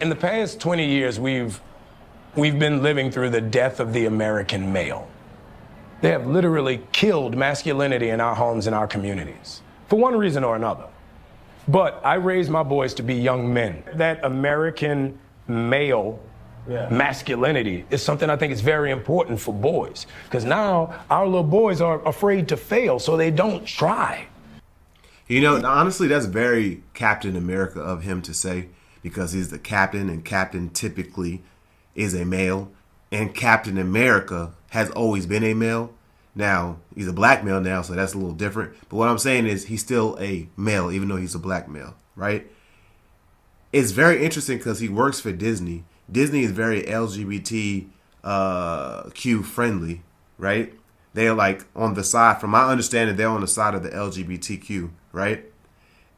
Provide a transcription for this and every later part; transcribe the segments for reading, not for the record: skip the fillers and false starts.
In the past 20 years, we've been living through the death of the American male. They have literally killed masculinity in our homes and our communities, for one reason or another. But I raised my boys to be young men. That American male masculinity is something I think is very important for boys, because now our little boys are afraid to fail, so they don't try. You know, honestly, that's very Captain America of him to say, because he's the captain, and captain typically is a male, and Captain America has always been a male. Now, he's a black male now, so that's a little different. But what I'm saying is he's still a male, even though he's a black male, right? It's very interesting because he works for Disney. Disney is very LGBTQ friendly, right? They're like on the side, from my understanding, they're on the side of the LGBTQ, right?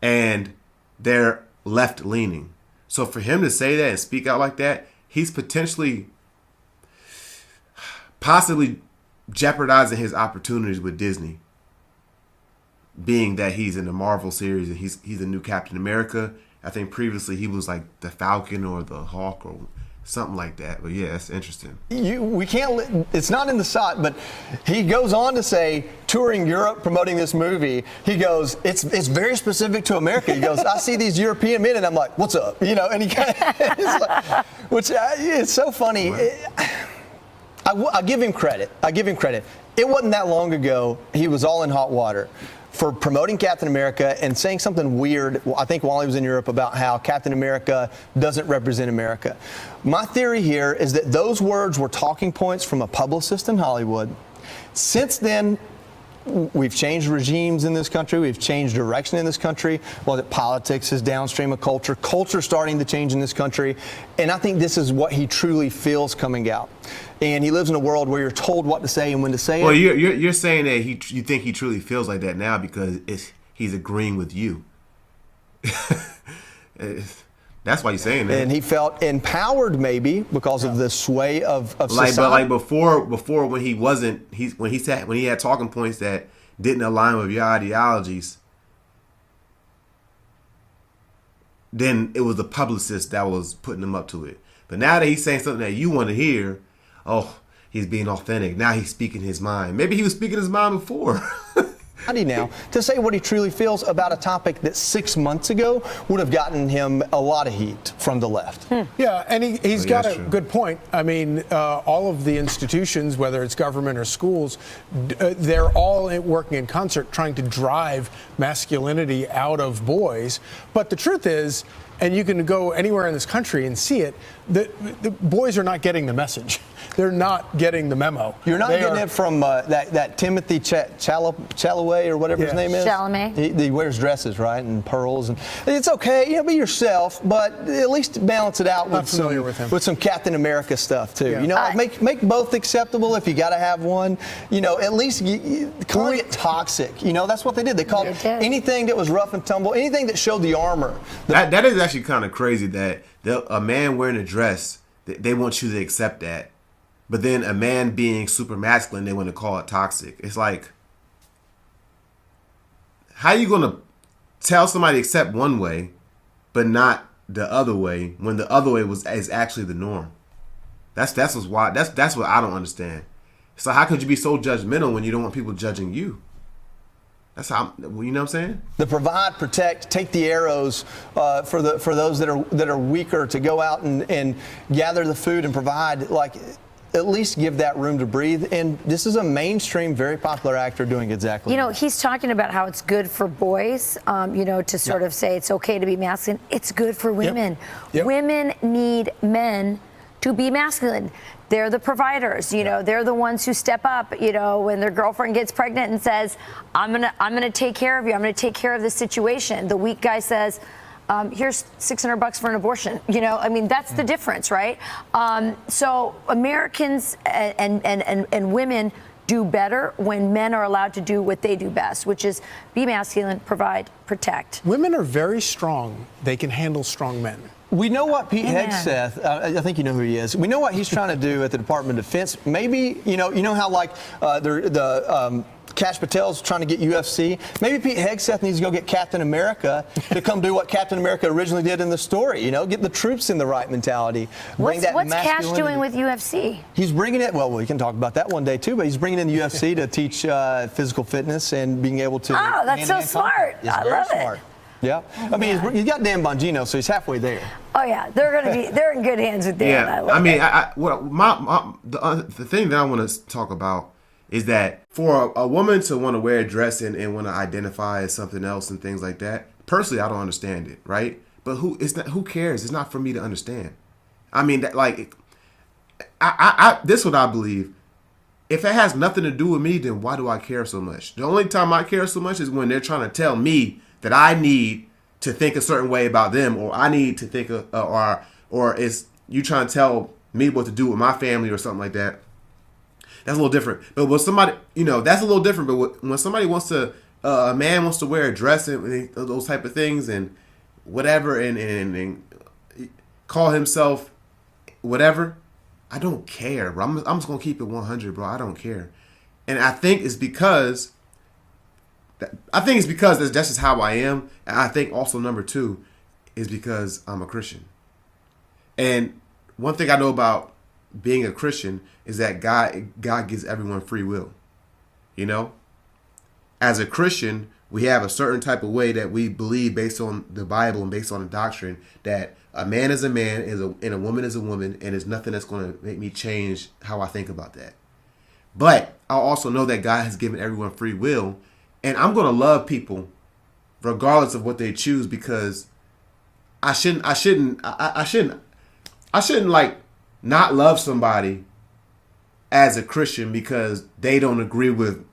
And they're left leaning. So for him to say that and speak out like that, he's possibly jeopardizing his opportunities with Disney, being that he's in the Marvel series and he's a new Captain America. I think previously he was like the Falcon or the Hawk or something like that. But yeah, that's interesting. We can't. It's not in the shot, but he goes on to say, touring Europe, promoting this movie. He goes, it's very specific to America. He goes, I see these European men, and I'm like, what's up? You know, and he kind of, like, which it's so funny. Right. I give him credit. It wasn't that long ago he was all in hot water for promoting Captain America and saying something weird, I think, while he was in Europe about how Captain America doesn't represent America. My theory here is that those words were talking points from a publicist in Hollywood. Since then, we've changed regimes in this country. We've changed direction in this country. Well, that politics is downstream of culture. Culture's starting to change in this country. And I think this is what he truly feels coming out. And he lives in a world where you're told what to say and when to say it. Well, you're saying that you think he truly feels like that now because he's agreeing with you. That's why you're saying that. And he felt empowered maybe because of the sway of society. But like before when he had talking points that didn't align with your ideologies, then it was the publicist that was putting him up to it. But now that he's saying something that you want to hear, oh, he's being authentic. Now he's speaking his mind. Maybe he was speaking his mind before. Now to say what he truly feels about a topic that 6 months ago would have gotten him a lot of heat from the left. Yeah, and he's got a good point. I mean, all of the institutions, whether it's government or schools, they're all working in concert trying to drive masculinity out of boys. But the truth is, and you can go anywhere in this country and see it, the boys are not getting the message. They're not getting the memo. You're not getting it from that Timothy Chalamet or whatever his name is. Chalamet. He wears dresses, right, and pearls, and it's okay. Be yourself, but at least balance it out with some Captain America stuff too. Yeah. Make both acceptable if you got to have one. At least calling it toxic. That's what they did. They called anything that was rough and tumble, anything that showed the armor. That is actually kind of crazy that a man wearing a dress, they want you to accept that. But then a man being super masculine, they want to call it toxic. It's like, how are you going to tell somebody to accept one way, but not the other way, when the other way is actually the norm? That's what I don't understand. So how could you be so judgmental when you don't want people judging you? That's how, you know what I'm saying? The provide, protect, take the arrows for those that are weaker, to go out and gather the food and provide, at least give that room to breathe. And this is a mainstream, very popular actor doing exactly that. He's talking about how it's good for boys, to sort of say it's okay to be masculine. It's good for women. Yep. Women need men to be masculine. They're the providers, they're the ones who step up, when their girlfriend gets pregnant and says, I'm gonna take care of you. I'm gonna take care of the situation. The weak guy says, here's $600 for an abortion. That's the difference, right? So Americans and women do better when men are allowed to do what they do best, which is be masculine, provide, protect. Women are very strong. They can handle strong men. We know what Pete Hegseth, I think you know who he is. We know what he's trying to do at the Department of Defense. Maybe, you know how the Cash Patel's trying to get UFC. Maybe Pete Hegseth needs to go get Captain America to come do what Captain America originally did in the story. Get the troops in the right mentality. What's Cash doing with UFC? He's bringing it. Well, we can talk about that one day too. But he's bringing in the UFC to teach physical fitness and being able to. Oh, that's so smart. I love it. Yeah, I mean, he's got Dan Bongino, so he's halfway there. Oh yeah, they're in good hands with Dan. Yeah, the thing that I want to talk about is that for a woman to want to wear a dress and want to identify as something else and things like that, personally, I don't understand it, right? But who cares? It's not for me to understand. I mean, this is what I believe. If it has nothing to do with me, then why do I care so much? The only time I care so much is when they're trying to tell me that I need to think a certain way about them, or I need to think, or is you trying to tell me what to do with my family or something like that. That's a little different. But when somebody, that's a little different. But when somebody wants to, a man wants to wear a dress and those type of things and whatever, and call himself whatever, I don't care, bro. I'm just gonna keep it 100, bro. I don't care, and I think it's because that's just how I am. And I think also number two is because I'm a Christian. And one thing I know about being a Christian is that God gives everyone free will. As a Christian, we have a certain type of way that we believe based on the Bible and based on the doctrine that a man is a man and a woman is a woman, and there's nothing that's going to make me change how I think about that. But I also know that God has given everyone free will. And I'm going to love people regardless of what they choose, because I shouldn't like not love somebody as a Christian because they don't agree with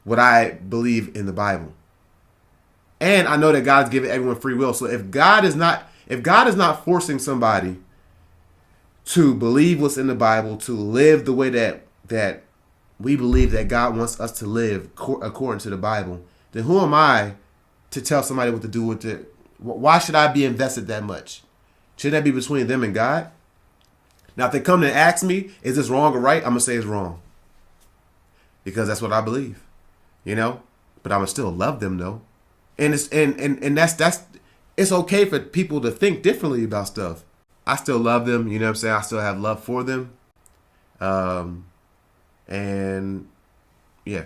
what I believe in the Bible. And I know that God's given everyone free will. So if God is not forcing somebody to believe what's in the Bible, to live the way that we believe that God wants us to live according to the Bible, then who am I to tell somebody what to do with it? Why should I be invested that much? Shouldn't that be between them and God? Now, if they come and ask me, is this wrong or right? I'm going to say it's wrong. Because that's what I believe, But I'm going to still love them, though. And it's okay for people to think differently about stuff. I still love them, you know what I'm saying? I still have love for them. And yeah.